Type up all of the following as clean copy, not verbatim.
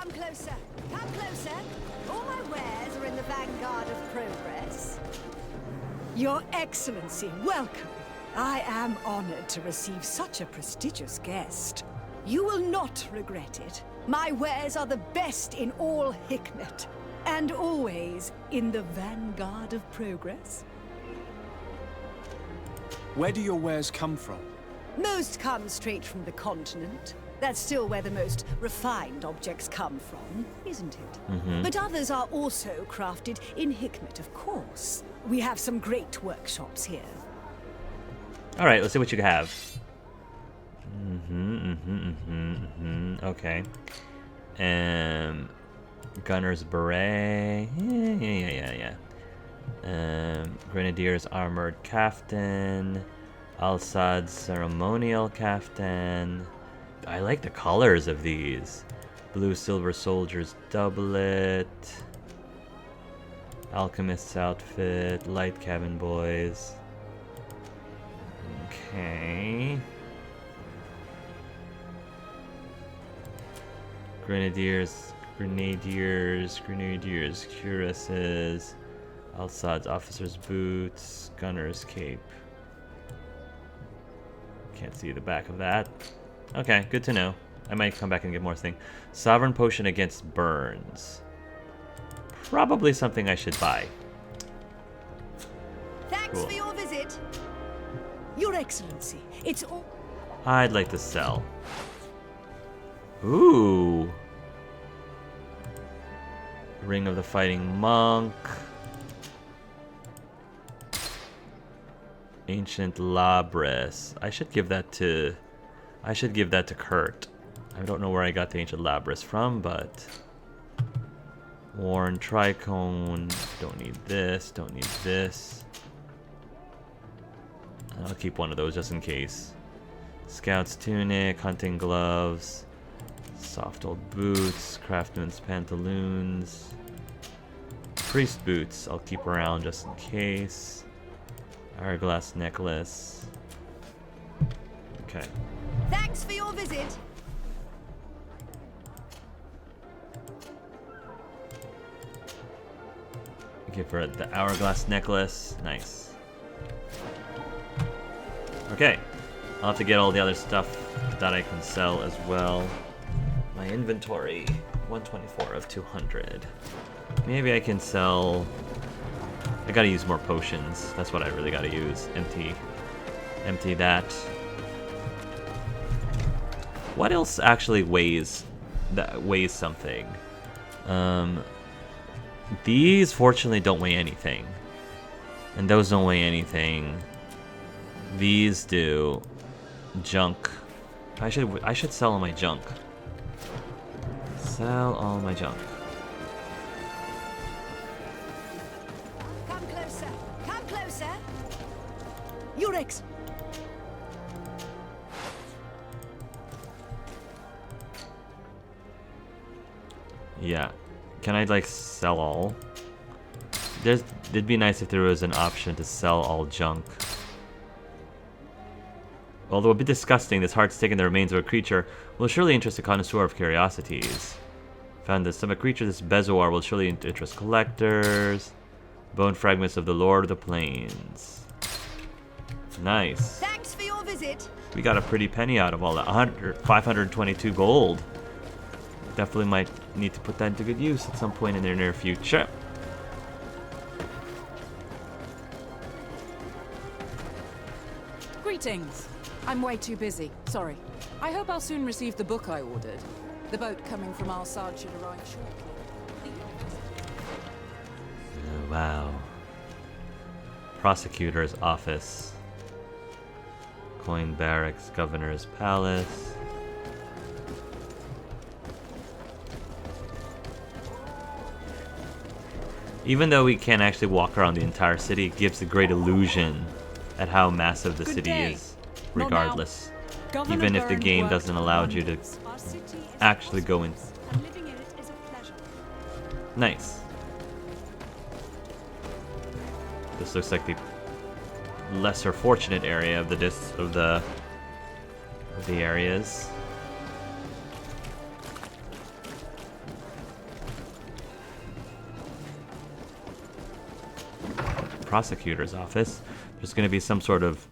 Come closer. Come closer. All my wares are in the vanguard of progress. Your Excellency, welcome. I am honored to receive such a prestigious guest. You will not regret it. My wares are the best in all Hikmet, and always in the vanguard of progress. Where do your wares come from? Most come straight from the continent. That's still where the most refined objects come from, isn't it? But others are also crafted in Hikmet, of course. We have some great workshops here. All right, let's see what you have. Okay. Gunner's beret. Yeah. Grenadier's armored caftan. Al-Sad's ceremonial caftan. I like the colors of these. Blue silver soldier's doublet. Alchemist's outfit. Light cabin boys. Okay. Grenadiers, cuirasses. Al-Sad's officer's boots. Gunner's cape. Can't see the back of that. Okay, good to know. I might come back and get more thing. Sovereign potion against burns. Probably something I should buy. Thanks for your visit. Your Excellency, it's all... I'd like to sell. Ooh. Ring of the Fighting Monk. Ancient Labris. I should give that to Kurt. I don't know where I got the Ancient Labris from, but Worn Tricone. Don't need this. Don't need this. I'll keep one of those just in case. Scout's tunic, hunting gloves, soft old boots, craftsman's pantaloons, priest boots. I'll keep around just in case. Hourglass necklace. Okay. Thanks for your visit. Okay, for the hourglass necklace. Nice. Okay. I'll have to get all the other stuff that I can sell as well. My inventory, 124 of 200. Maybe I can sell... I gotta use more potions. That's what I really gotta use. Empty that. What else actually weighs something? These fortunately don't weigh anything. And those don't weigh anything. These do. Junk. I should sell all my junk. Sell all my junk. Come closer. Come closer. Your Ex... Yeah. Can I, like, sell all? It'd be nice if there was an option to sell all junk. Although a bit disgusting, this heart stake in the remains of a creature will surely interest a connoisseur of curiosities. Found the stomach creature, this bezoar will surely interest collectors. Bone fragments of the Lord of the Plains. Nice. Thanks for your visit. We got a pretty penny out of all that. 522 gold. Definitely might need to put that into good use at some point in the near future. Greetings. I'm way too busy. Sorry. I hope I'll soon receive the book I ordered. The boat coming from Al-Sad should arrive shortly. Oh, wow. Prosecutor's office. Coin barracks, governor's palace. Even though we can't actually walk around the entire city, it gives a great illusion at how massive the city is, regardless. Even if the game doesn't allow you to actually go in. Nice. This looks like the lesser fortunate area of the areas. prosecutor's office. There's gonna be some sort of,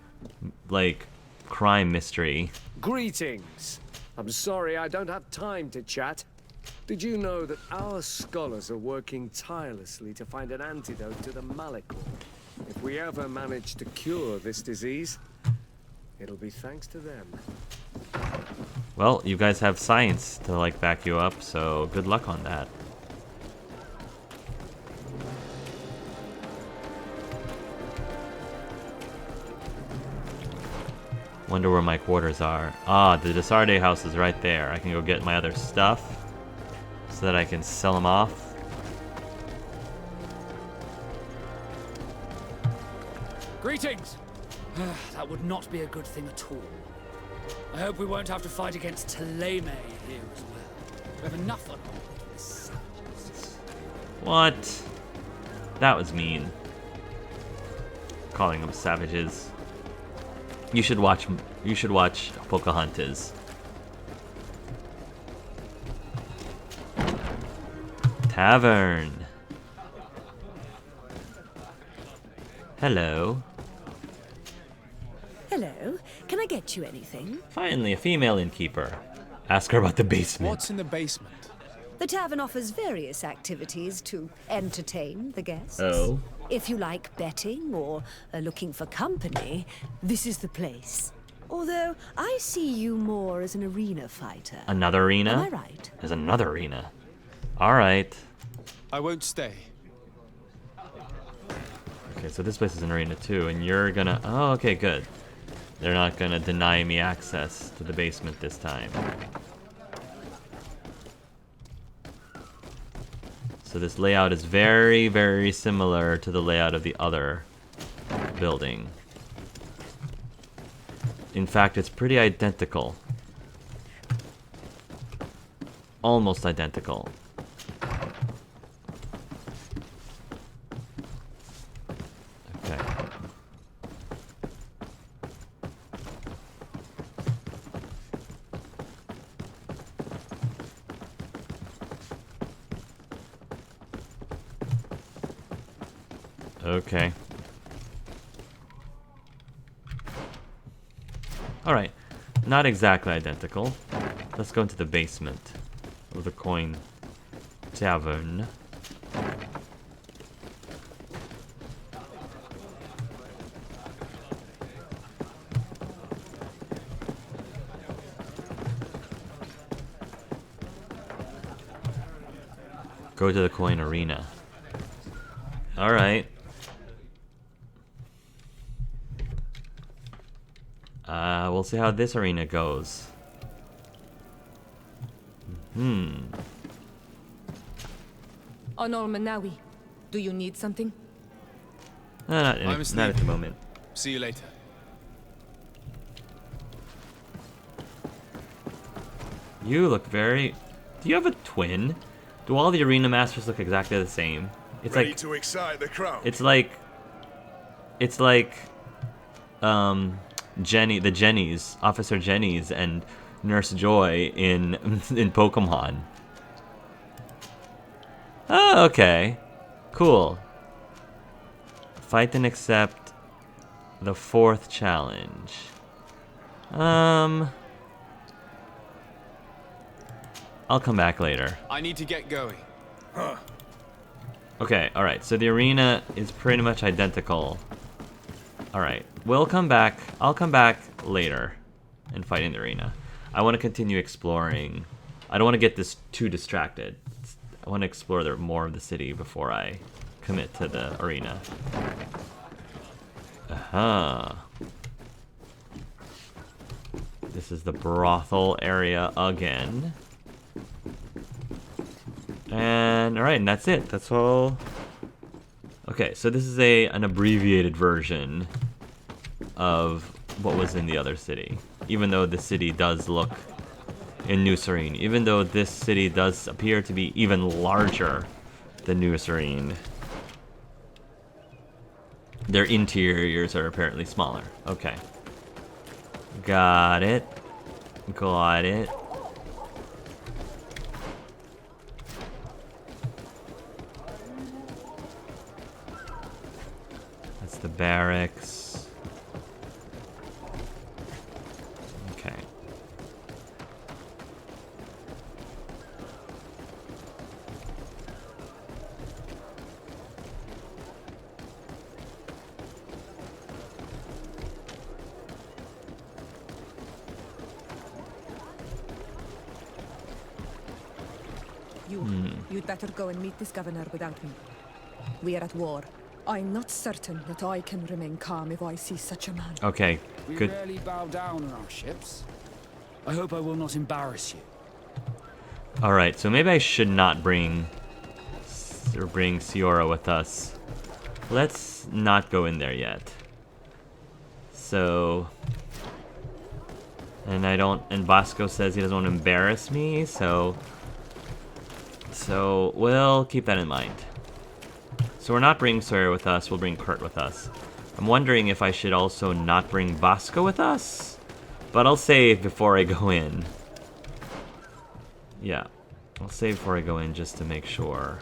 like, crime mystery. Greetings. I'm sorry I don't have time to chat. Did you know that our scholars are working tirelessly to find an antidote to the Malichor? If we ever manage to cure this disease, it'll be thanks to them. Well, you guys have science to, like, back you up, so good luck on that. Wonder where my quarters are. Ah, the Desarde house is right there. I can go get my other stuff so that I can sell them off. Greetings! That would not be a good thing at all. I hope we won't have to fight against Taleme here as well. We have enough on our plate with the savages. What? That was mean. Calling them savages. You should watch Pocahontas. Tavern. Hello. Hello. Can I get you anything? Finally, a female innkeeper. Ask her about the basement. What's in the basement? The tavern offers various activities to entertain the guests. Oh. If you like betting or are looking for company, this is the place. Although I see you more as an arena fighter. Another arena? Am I right? There's another arena. Alright. I won't stay. Okay, so this place is an arena too, and you're gonna... Oh, okay, good. They're not gonna deny me access to the basement this time. So this layout is very, very similar to the layout of the other building. In fact, it's pretty identical. Almost identical. Okay. Okay. Alright. Not exactly identical. Let's go into the basement of the coin tavern. Go to the coin arena. Alright. We'll see how this arena goes. Onol Manawi, do you need something? Not I'm at asleep. the moment. See you later. You look very... Do you have a twin? Do all the arena masters look exactly the same? It's Ready like... to excite the crowd. It's like... Jenny, the Jennies, Officer Jennies and Nurse Joy in Pokemon. Oh, okay. Cool. Fight and accept the 4th challenge. I'll come back later. I need to get going. Okay, alright, so the arena is pretty much identical. Alright, we'll come back. I'll come back later and fight in the arena. I want to continue exploring. I don't want to get this too distracted. I want to explore more of the city before I commit to the arena. Aha. This is the brothel area again. And alright, and that's it. That's all. Okay, so this is an abbreviated version of what was in the other city. Even though the city does look in New Serene. Even though this city does appear to be even larger than New Serene. Their interiors are apparently smaller. Okay. Got it. Got it. the barracks. Okay. You'd better go and meet this governor without me. We are at war. I'm not certain that I can remain calm if I see such a man. Okay, We good. rarely bow down on our ships. I hope I will not embarrass you. Alright, so maybe I should not bring Siora with us. Let's not go in there yet. So... And Bosco says he doesn't want to embarrass me, so we'll keep that in mind. So we're not bringing Sawyer with us, we'll bring Kurt with us. I'm wondering if I should also not bring Bosco with us? But I'll save before I go in. Yeah, I'll save before I go in just to make sure.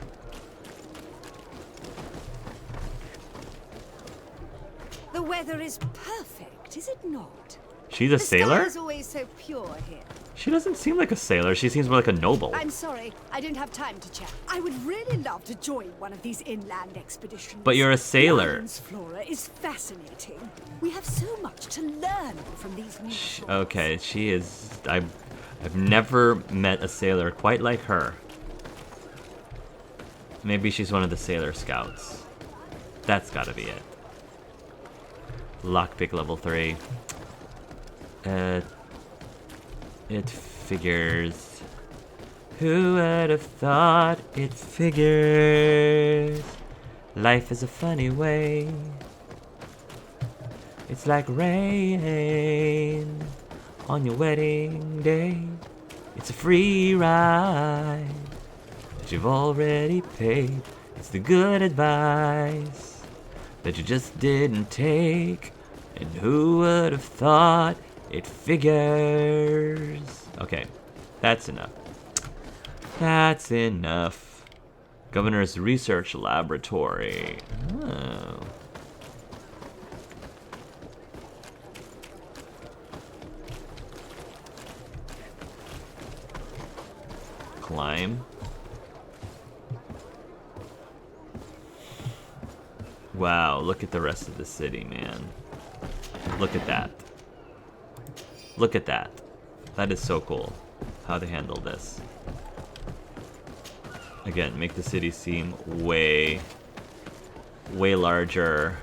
The weather is perfect, is it not? She's a sailor? The sky is always so pure here. She doesn't seem like a sailor, she seems more like a noble. I'm sorry, I don't have time to chat. I would really love to join one of these inland expeditions. But you're a sailor. The island's flora is fascinating. We have so much to learn from these new shores. Okay, she is... I've never met a sailor quite like her. Maybe she's one of the sailor scouts. That's gotta be it. Lockpick level 3. It figures. Who would have thought it figures? Life is a funny way. It's like rain on your wedding day. It's a free ride that you've already paid. It's the good advice that you just didn't take. And who would have thought it figures? Okay, that's enough. That's enough. Governor's Research Laboratory. Oh. Climb. Wow, look at the rest of the city, man. Look at that. Look at that. That is so cool, how they handle this. Again, make the city seem way larger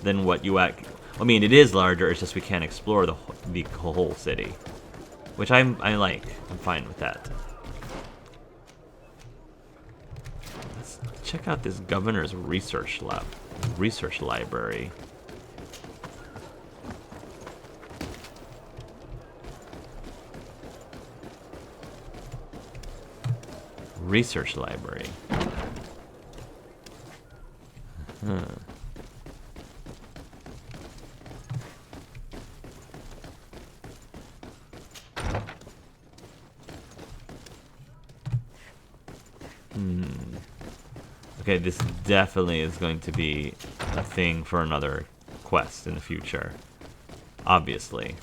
than what you act. I mean, it is larger, it's just we can't explore the whole city. Which I like. I'm fine with that. Let's check out this governor's research library. Research library. Okay, this definitely is going to be a thing for another quest in the future. Obviously.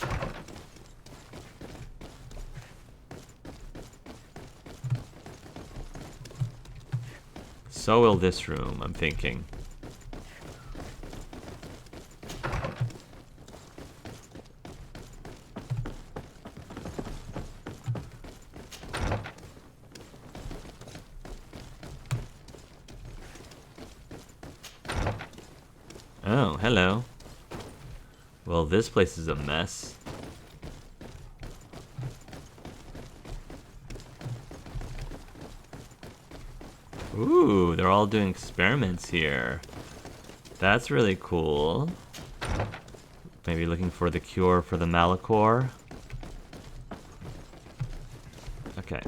So will this room, I'm thinking. Oh, hello. Well, this place is a mess. Ooh, they're all doing experiments here. That's really cool. Maybe looking for the cure for the Malachor. Okay.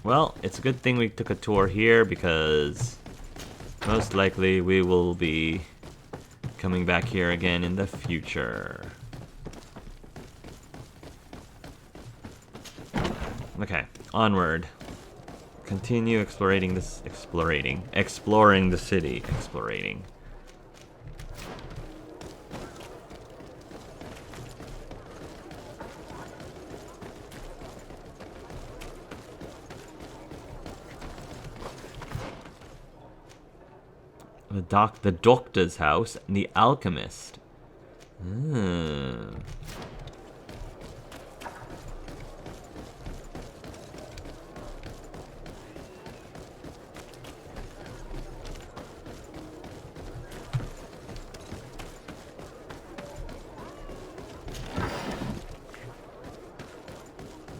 Well, it's a good thing we took a tour here because most likely we will be coming back here again in the future. Okay, onward. Continue exploring the city. Exploring. The doctor's house and the alchemist. Hmm.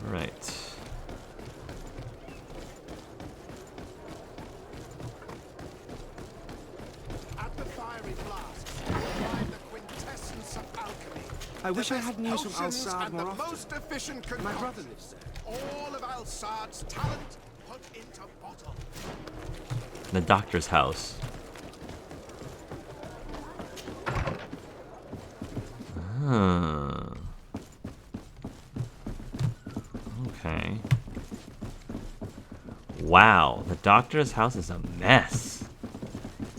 Right. At the fiery blast, you'll find the quintessence of alchemy. I wish I had news from Potions Al-Sad and more the often. most efficient My brother concoction. lives there. All of Al-Sad's talent put into bottle. The doctor's house. Okay. Wow, the doctor's house is a mess.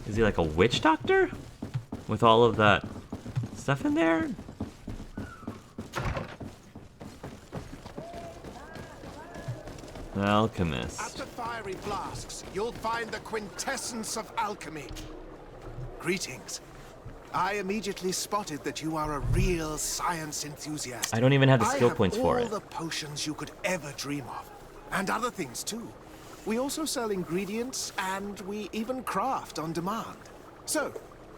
Is he like a witch doctor? With all of that stuff in there? The Alchemist. At the fiery flasks, you'll find the quintessence of alchemy. Greetings. I immediately spotted that you are a real science enthusiast. I don't even have the I skill have points for all it. the potions you could ever dream of. And other things too. We also sell ingredients and we even craft on demand. So,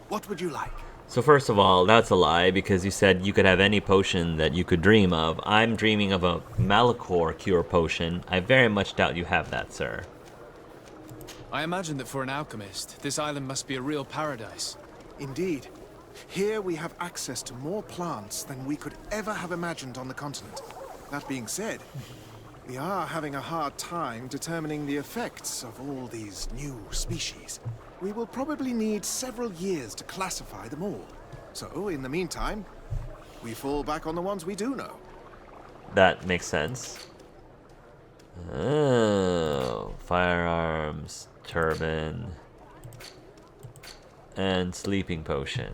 what would you like? So first of all, that's a lie because you said you could have any potion that you could dream of. I'm dreaming of a Malachor cure potion. I very much doubt you have that, sir. I imagine that for an alchemist, this island must be a real paradise. Indeed. Here we have access to more plants than we could ever have imagined on the continent. That being said, we are having a hard time determining the effects of all these new species. We will probably need several years to classify them all. So, in the meantime, we fall back on the ones we do know. That makes sense. Oh, firearms, turban, and sleeping potion.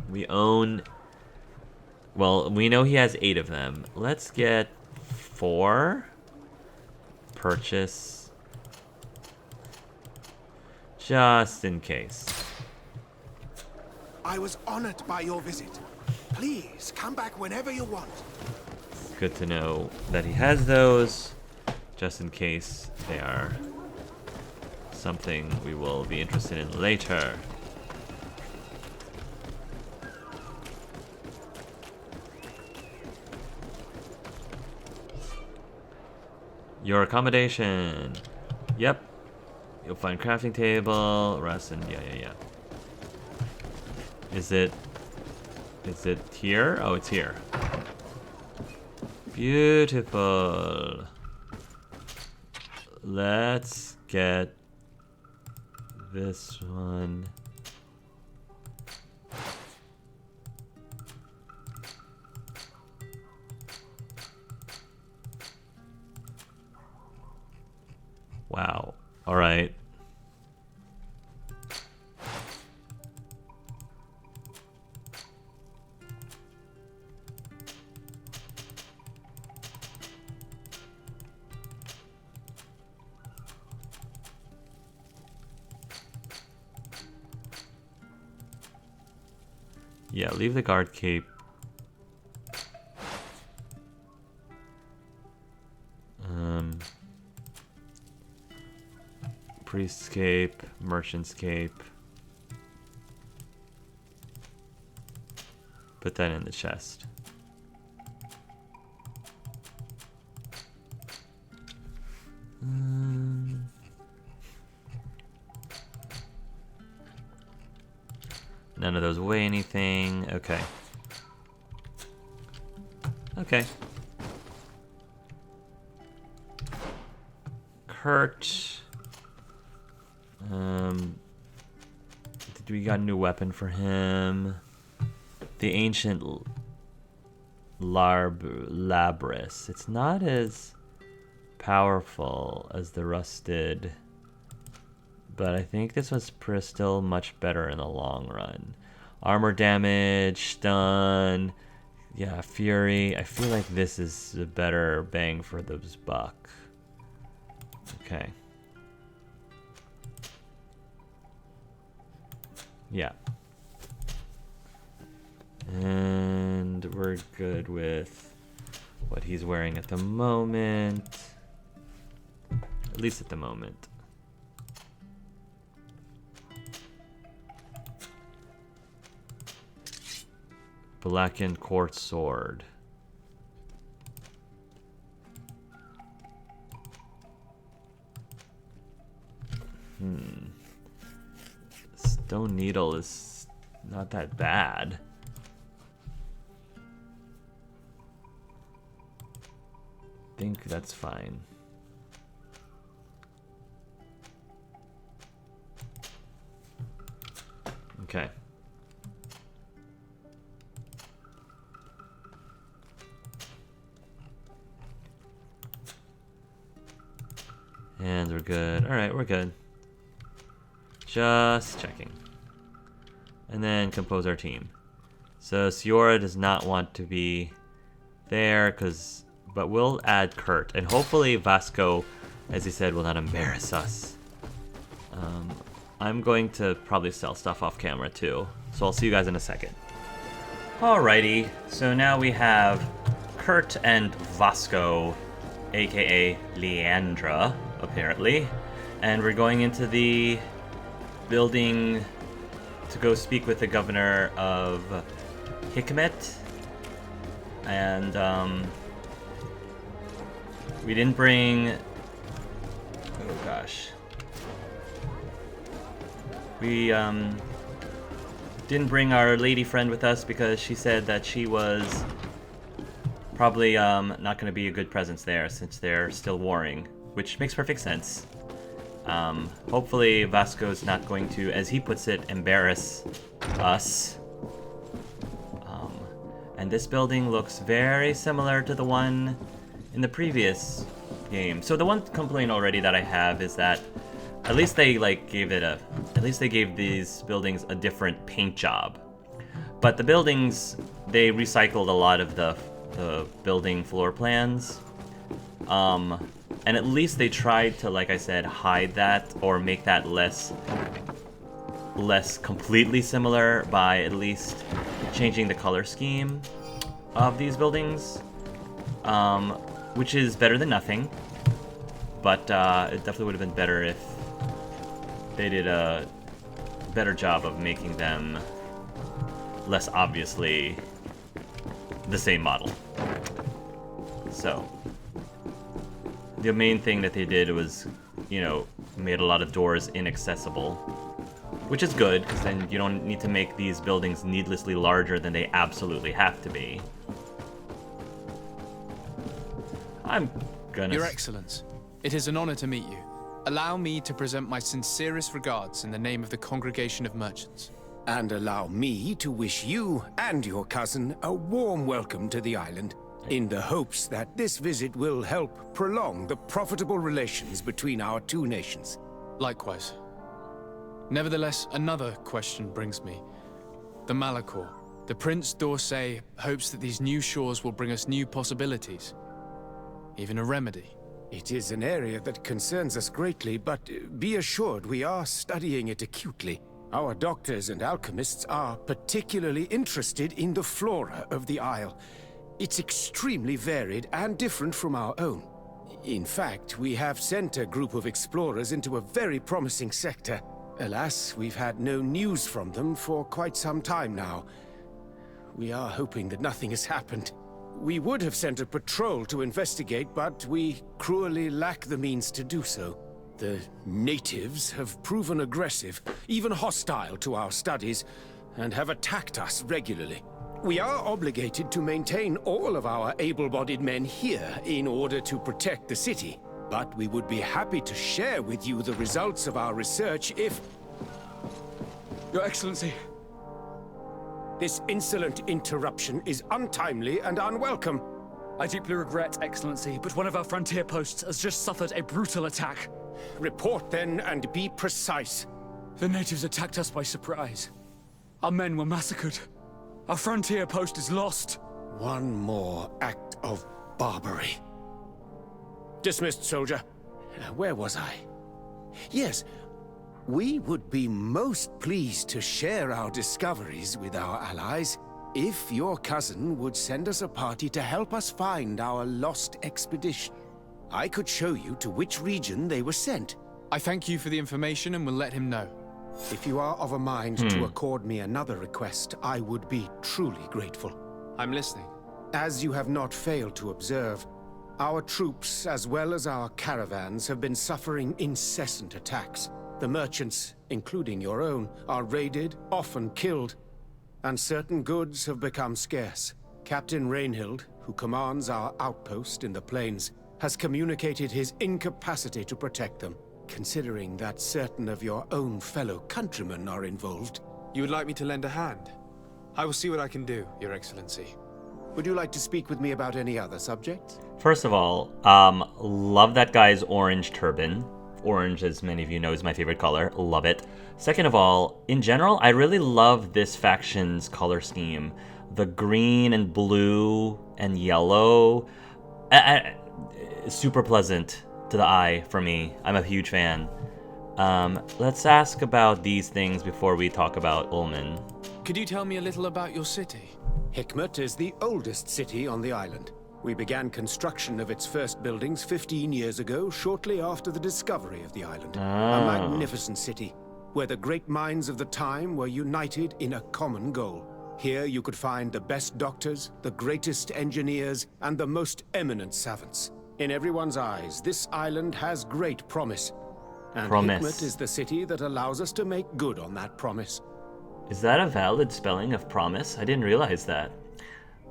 We own... Well, we know he has 8 of them. Let's get 4. Purchase. Just in case. I was honored by your visit. Please, come back whenever you want. It's good to know that he has those, just in case they are something we will be interested in later. Your accommodation. Yep. You'll find crafting table, rest, and yeah. Is it here? Oh, it's here. Beautiful. Let's get this one. Wow. All right. Yeah, leave the guard cape. Priest's cape, merchant's cape. Put that in the chest. None of those weigh anything. Okay. Okay. Kurt. We got a new weapon for him. The ancient Labris. It's not as powerful as the rusted, but I think this was still much better in the long run. Armor damage, stun, yeah, fury. I feel like this is a better bang for the buck. Okay. Yeah. And we're good with what he's wearing at the moment. At least at the moment. Blackened quartz sword. Stone needle is not that bad. I think that's fine. Okay. And we're good. Alright, we're good. Just checking. And then compose our team. So Siora does not want to be there, but we'll add Kurt. And hopefully Vasco, as he said, will not embarrass us. I'm going to probably sell stuff off camera too. So I'll see you guys in a second. Alrighty, so now we have Kurt and Vasco, aka Leandra, apparently. And we're going into the building to go speak with the governor of Hikmet. And we didn't bring... Oh gosh. We didn't bring our lady friend with us because she said that she was probably not going to be a good presence there since they're still warring, which makes perfect sense. Hopefully Vasco's not going to, as he puts it, embarrass us. And this building looks very similar to the one in the previous game. So the one complaint already that I have is that at least they gave these buildings a different paint job. But the buildings, they recycled a lot of the building floor plans. And at least they tried to, like I said, hide that or make that less completely similar by at least changing the color scheme of these buildings, which is better than nothing. But it definitely would have been better if they did a better job of making them less obviously the same model. So the main thing that they did was, made a lot of doors inaccessible, which is good, because then you don't need to make these buildings needlessly larger than they absolutely have to be. Your Excellence, it is an honor to meet you. Allow me to present my sincerest regards in the name of the Congregation of Merchants. And allow me to wish you and your cousin a warm welcome to the island, in the hopes that this visit will help prolong the profitable relations between our two nations. Likewise. Nevertheless, another question brings me. The Malachor. The Prince d'Orsay hopes that these new shores will bring us new possibilities. Even a remedy. It is an area that concerns us greatly, but be assured we are studying it acutely. Our doctors and alchemists are particularly interested in the flora of the Isle. It's extremely varied and different from our own. In fact, we have sent a group of explorers into a very promising sector. Alas, we've had no news from them for quite some time now. We are hoping that nothing has happened. We would have sent a patrol to investigate, but we cruelly lack the means to do so. The natives have proven aggressive, even hostile to our studies, and have attacked us regularly. We are obligated to maintain all of our able-bodied men here in order to protect the city. But we would be happy to share with you the results of our research if... Your Excellency. This insolent interruption is untimely and unwelcome. I deeply regret, Excellency, but one of our frontier posts has just suffered a brutal attack. Report then and be precise. The natives attacked us by surprise. Our men were massacred. Our frontier post is lost. One more act of barbarity. Dismissed, soldier. Where was I? Yes. We would be most pleased to share our discoveries with our allies if your cousin would send us a party to help us find our lost expedition. I could show you to which region they were sent. I thank you for the information and will let him know. If you are of a mind to accord me another request, I would be truly grateful. I'm listening. As you have not failed to observe, our troops, as well as our caravans, have been suffering incessant attacks. The merchants, including your own, are raided, often killed, and certain goods have become scarce. Captain Rainhild, who commands our outpost in the plains, has communicated his incapacity to protect them. Considering that certain of your own fellow countrymen are involved. You would like me to lend a hand? I will see what I can do, Your Excellency. Would you like to speak with me about any other subjects? First of all, love that guy's orange turban. Orange, as many of you know, is my favorite color. Love it. Second of all, in general, I really love this faction's color scheme. The green and blue and yellow. Super pleasant to the eye for me. I'm a huge fan. Let's ask about these things before we talk about Ulman. Could you tell me a little about your city? Hikmet is the oldest city on the island. We began construction of its first buildings 15 years ago, shortly after the discovery of the island. A magnificent city, where the great minds of the time were united in a common goal. Here you could find the best doctors, the greatest engineers, and the most eminent savants. In everyone's eyes, this island has great promise. And Hikmet is the city that allows us to make good on that promise. Is that a valid spelling of promise? I didn't realize that.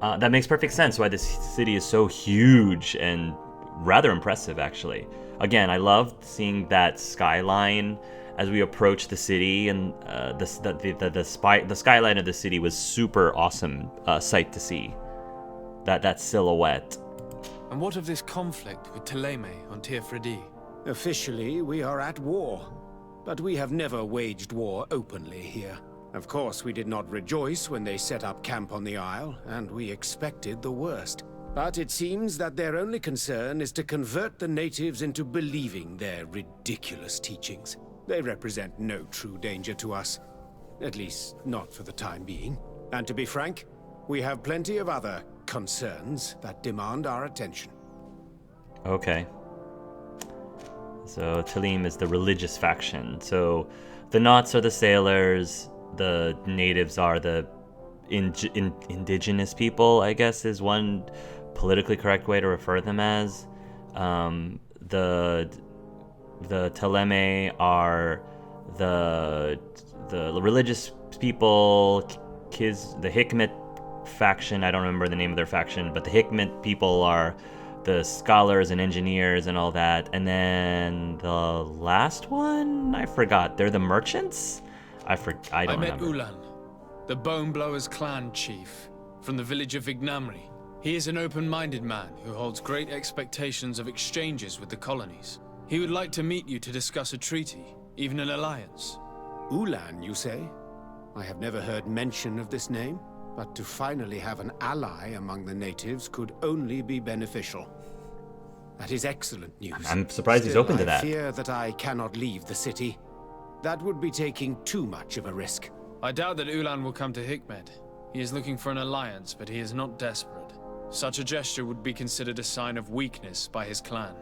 That makes perfect sense why this city is so huge and rather impressive, actually. Again, I loved seeing that skyline as we approach the city, and the skyline of the city was super awesome sight to see. That silhouette. And what of this conflict with Thélème on Tir Freddy? Officially, we are at war, but we have never waged war openly here. Of course, we did not rejoice when they set up camp on the Isle, and we expected the worst. But it seems that their only concern is to convert the natives into believing their ridiculous teachings. They represent no true danger to us. At least, not for the time being. And to be frank, we have plenty of other concerns that demand our attention. Okay. So Thélème is the religious faction. So the Nauts are the sailors. The natives are the indigenous people, I guess, is one politically correct way to refer them as. The Thélème are the religious people. The Hikmet faction, I don't remember the name of their faction, but the Hikmet people are the scholars and engineers and all that. And then the last one, I forgot. They're the merchants? I don't remember. I met Ulan, the Bone Blowers clan chief, from the village of Vignamri. He is an open-minded man who holds great expectations of exchanges with the colonies. He would like to meet you to discuss a treaty, even an alliance. Ulan, you say? I have never heard mention of this name, but to finally have an ally among the natives could only be beneficial. That is excellent news. I'm surprised he's open to that. I fear that I cannot leave the city. That would be taking too much of a risk. I doubt that Ulan will come to Hikmet. He is looking for an alliance, but he is not desperate. Such a gesture would be considered a sign of weakness by his clan.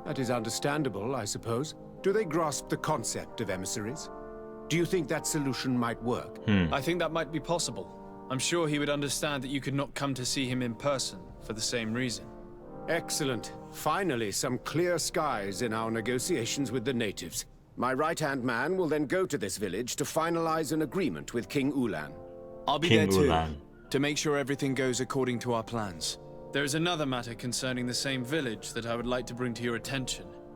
That is understandable, I suppose. Do they grasp the concept of emissaries? Do you think that solution might work? I think that might be possible. I'm sure he would understand that you could not come to see him in person for the same reason. Excellent. Finally, some clear skies in our negotiations with the natives. My right-hand man will then go to this village to finalize an agreement with King Ulan. I'll be there too, to make sure everything goes according to our plans. There is another matter concerning the same village that I would like to bring to your attention.